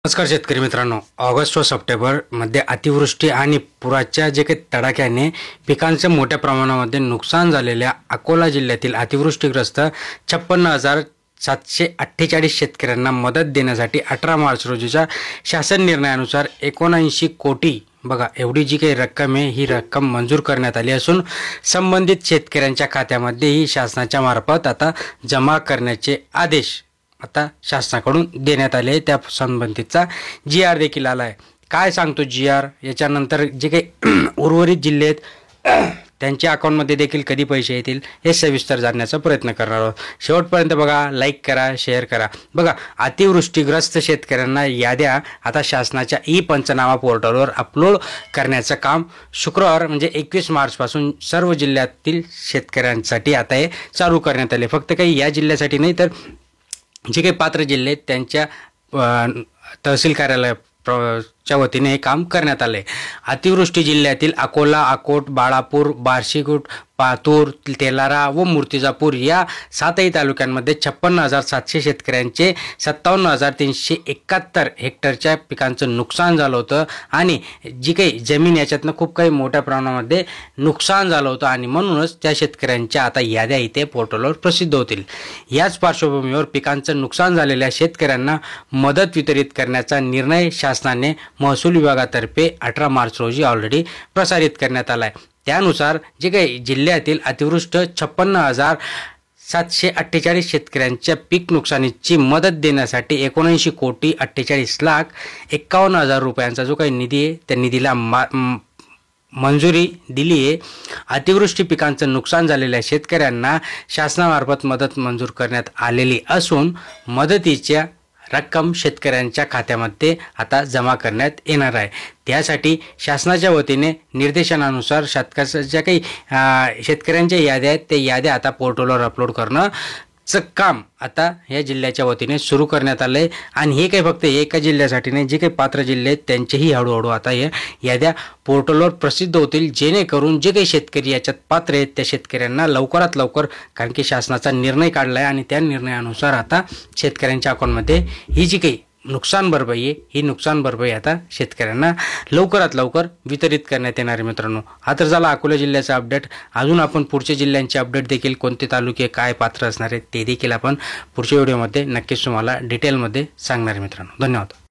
नमस्कार शेतकरी मित्रांनो, ऑगस्ट व सप्टेंबरमध्ये अतिवृष्टी आणि पुराच्या जे काही तडाख्याने पिकांचे मोठ्या प्रमाणामध्ये नुकसान झालेल्या अकोला जिल्ह्यातील अतिवृष्टीग्रस्त 56,748 शेतकऱ्यांना मदत देण्यासाठी 18 मार्च रोजीच्या शासन निर्णयानुसार 79 कोटी बघा एवढी जी काही रक्कम आहे ही रक्कम मंजूर करण्यात आली असून संबंधित शेतकऱ्यांच्या खात्यामध्ये ही शासनाच्या मार्फत आता जमा करण्याचे आदेश आता शासनाकडून देण्यात आले. त्या संबंधितचा GR देखील आला आहे. काय सांगतो GR याच्यानंतर जे काही उर्वरित जिल्हे आहेत त्यांच्या अकाउंटमध्ये देखील कधी पैसे येतील हे सविस्तर जाणण्याचा प्रयत्न करणार आहोत. शेवटपर्यंत बघा, लाईक करा, शेअर करा. बघा, अतिवृष्टीग्रस्त शेतकऱ्यांना याद्या आता शासनाच्या पंचनामा पोर्टलवर अपलोड करण्याचं काम शुक्रवार म्हणजे 21 मार्चपासून सर्व जिल्ह्यातील शेतकऱ्यांसाठी आता हे चालू करण्यात आले. फक्त काही या जिल्ह्यासाठी नाही तर जे काही पात्र जिल्हे आहेत त्यांच्या तहसील कार्यालयाच्या वतीने हे काम करण्यात आले. अतिवृष्टी जिल्ह्यातील अकोला, अकोट, बाळापूर, बार्शीकोट, पातूर, तेलारा व मूर्तिजापूर या 7ही तालुक्यांमध्ये 56,700 शेतकऱ्यांचे 57,371 हेक्टरच्या पिकांचं नुकसान झालं होतं आणि जी काही जमीन याच्यातनं खूप काही मोठ्या प्रमाणामध्ये नुकसान झालं होतं आणि म्हणूनच त्या शेतकऱ्यांच्या आता याद्या इथे पोर्टलवर प्रसिद्ध होतील. याच पार्श्वभूमीवर पिकांचं नुकसान झालेल्या शेतकऱ्यांना मदत वितरित करण्याचा निर्णय शासनाने महसूल विभागातर्फे 18 मार्च रोजी ऑलरेडी प्रसारित करण्यात आला आहे. त्यानुसार जे काही जिल्ह्यातील अतिवृष्ट 56,748 शेतकऱ्यांच्या पीक नुकसानीची मदत देण्यासाठी 79,48,51,000 रुपयांचा जो काही निधी आहे त्या निधीला मंजुरी दिली आहे. अतिवृष्टी पिकांचं नुकसान झालेल्या शेतकऱ्यांना शासनामार्फत मदत मंजूर करण्यात आलेली असून मदतीच्या रक्कम शेतकऱ्यांच्या खात्यामध्ये आता जमा करण्यात येणार आहे. त्यासाठी शासनाच्या वतीने निर्देशनानुसार ज्या काही शेतकऱ्यांच्या याद्या आहेत त्या याद्या आता पोर्टलवर अपलोड करणंचं काम आता या जिल्ह्याच्या वतीने सुरू करण्यात आलं आहे. आणि हे काही फक्त एका जिल्ह्यासाठी नाही, जे काही पात्र जिल्हे आहेत त्यांचेही हळूहळू आता या याद्या पोर्टलवर प्रसिद्ध होतील, जेणेकरून जे काही शेतकरी याच्यात पात्र आहेत त्या शेतकऱ्यांना लवकरात लवकर, कारण की शासनाचा निर्णय काढला आहे आणि त्या निर्णयानुसार आता शेतकऱ्यांच्या अकाउंटमध्ये ही जी काही नुकसान भरपाई आहे ही नुकसान भरपाई आता शेतकऱ्यांना लवकरात लवकर वितरित करण्यात येणार आहे. मित्रांनो, हा तर झाला अकोला जिल्ह्याचा अपडेट. अजून आपण पुढच्या जिल्ह्यांचे अपडेट देखील, कोणते तालुके काय पात्र असणार आहेत ते देखील आपण पुढच्या व्हिडिओमध्ये नक्कीच तुम्हाला डिटेलमध्ये सांगणार आहे. मित्रांनो, धन्यवाद.